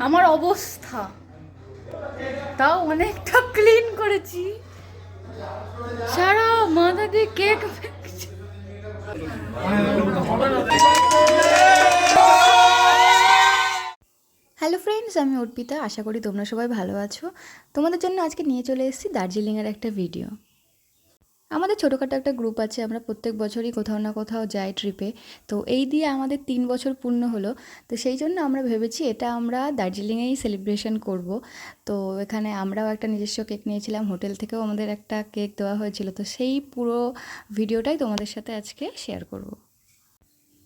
আমার অবস্থা, তাও অনেকটা ক্লিন করেছি। সারা মাথা দিয়ে কেক। হ্যালো ফ্রেন্ডস, আমি অর্পিতা। আশা করি তোমরা সবাই ভালো আছো। তোমাদের জন্য আজকে নিয়ে চলে এসেছি দার্জিলিংয়ের একটা ভিডিও। আমাদের ছোটোখাটো একটা গ্রুপ আছে, আমরা প্রত্যেক বছরই কোথাও না কোথাও যাই ট্রিপে। তো এই দিয়ে আমাদের 3 বছর পূর্ণ হলো। তো সেই জন্য আমরা ভেবেছি এটা আমরা দার্জিলিংয়েই সেলিব্রেশন করব। তো এখানে আমরাও একটা নিজস্ব কেক নিয়েছিলাম, হোটেল থেকেও আমাদের একটা কেক দেওয়া হয়েছিল। তো সেই পুরো ভিডিওটাই তোমাদের সাথে আজকে শেয়ার করব।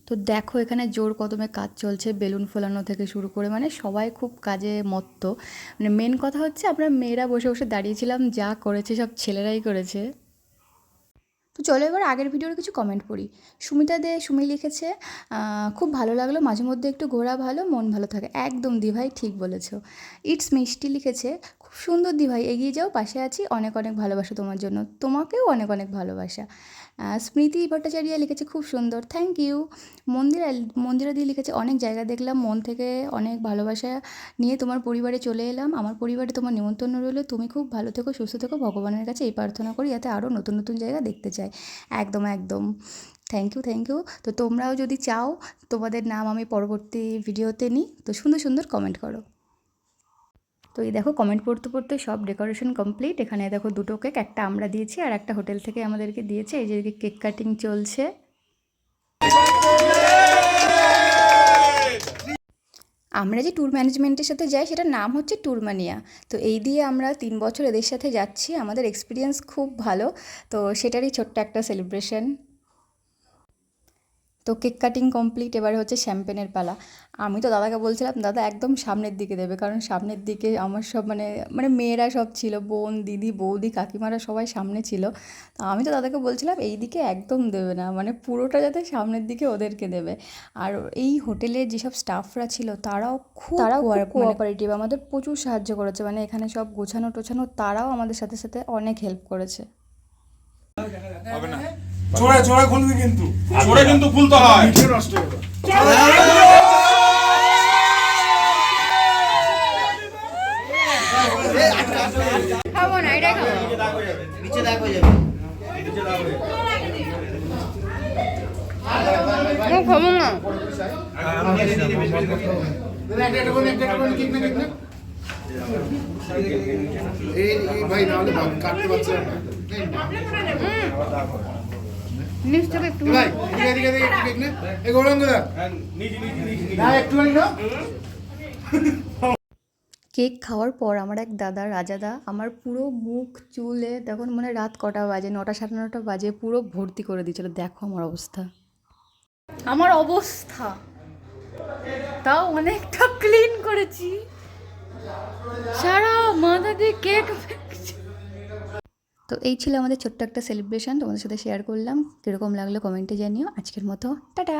তো দেখো এখানে জোর কদমে কাজ চলছে, বেলুন ফোলানো থেকে শুরু করে মানে সবাই খুব কাজে মত্ত। মানে মেন কথা হচ্ছে আমরা মেয়েরা বসে বসে দাঁড়িয়েছিলাম, যা করেছে সব ছেলেরাই করেছে। তো চলো এবার আগের ভিডিওর কিছু কমেন্ট পড়ি। সুমি লিখেছে, খুব ভালো লাগলো, মাঝে মধ্যে একটু ঘোরা ভালো, মন ভালো থাকে। একদম দিভাই ঠিক বলেছো। ইটস মিষ্টি লিখেছে, খুব সুন্দর দিভাই, এগিয়ে যাও, পাশে আছি, অনেক অনেক ভালোবাসা তোমার জন্য। তোমাকেও অনেক অনেক ভালোবাসা। স্মৃতি ভট্টাচার্য লিখেছে, খুব সুন্দর, থ্যাংক ইউ। মন্দিরা দিয়ে লিখেছে, অনেক জায়গা দেখলাম, মন থেকে অনেক ভালোবাসা নিয়ে তোমার পরিবারে চলে এলাম। আমার পরিবারে তোমার নিমন্ত্রণ রইলো, তুমি খুব ভালো থেকো, সুস্থ থেকো, ভগবানের কাছে এই প্রার্থনা করি যাতে আরও নতুন নতুন জায়গা দেখতে চাই। একদম একদম, থ্যাংক ইউ থ্যাংক ইউ। তো তোমরাও যদি চাও তোমাদের নাম আমি পরবর্তী ভিডিওতে নিই, তো সুন্দর সুন্দর কমেন্ট করো। তো এই দেখো কমেন্ট পড়তে পড়তে সব ডেকোরেশন কমপ্লিট। এখানে দেখো দুটো কেক, একটা আমরা দিয়েছি আর একটা হোটেল থেকে আমাদেরকে দিয়েছে। এই যে কেক কাটিং চলছে। আমরা যে ট্যুর ম্যানেজমেন্টের সাথে যাই সেটার নাম হচ্ছে ট্যুরমানিয়া। তো এই দিয়ে আমরা 3 বছর এদের সাথে যাচ্ছি, আমাদের এক্সপিরিয়েন্স খুব ভালো। তো সেটারই ছোট্ট একটা সেলিব্রেশন। তো কেক কাটিং কমপ্লিট, এবারে হচ্ছে শ্যাম্পেনের পালা। আমি তো দাদাকে বলছিলাম দাদা একদম সামনের দিকে দেবে, কারণ সামনের দিকে আমার সব মানে মানে মেয়েরা সব ছিল, বোন দিদি বৌদি কাকিমারা সবাই সামনে ছিল। তো আমি তো দাদাকে বলছিলাম এই দিকে একদম দেবে না, মানে পুরোটা যাতে সামনের দিকে ওদেরকে দেবে। আর এই হোটেলের যেসব স্টাফরা ছিল তারাও খুব কোঅপারেটিভ, আমাদের প্রচুর সাহায্য করেছে। মানে এখানে সব গোছানো টোছানো, তারাও আমাদের সাথে সাথে অনেক হেল্প করেছে। হবে না, জোরে জোরে খুলবি, কিন্তু জোরে কিন্তু খুলতে হয়। নষ্ট হবে। খাবো না, এটাই খাবো। নিচে দাগ হয়ে যাবে, নিচে দাগ হয়ে যাবে। খাবো না। এই ভাই নাহলে কাটতে পারছে না। নিচ থেকে একটু ভাই এদিকে এদিকে একটু কেক নে, এই গরম করে না একটুখানি না। কেক খাওয়ার পর আমার এক দাদা রাজাদা আমার পুরো মুখ চুলে, তখন মানে রাত কটা বাজে, 9টা 9:30 বাজে, পুরো ভর্তি করে দিয়েছিল। দেখো আমার অবস্থা, আমার অবস্থা, তাও অনেকটা ক্লিন করেছি। সারা মাথা দিয়ে কেক। তো এই ছিল আমাদের ছোট্ট একটা সেলিব্রেশন, তোমাদের সাথে শেয়ার করলাম। কীরকম লাগলো কমেন্টে জানিও। আজকের মতো টাটা।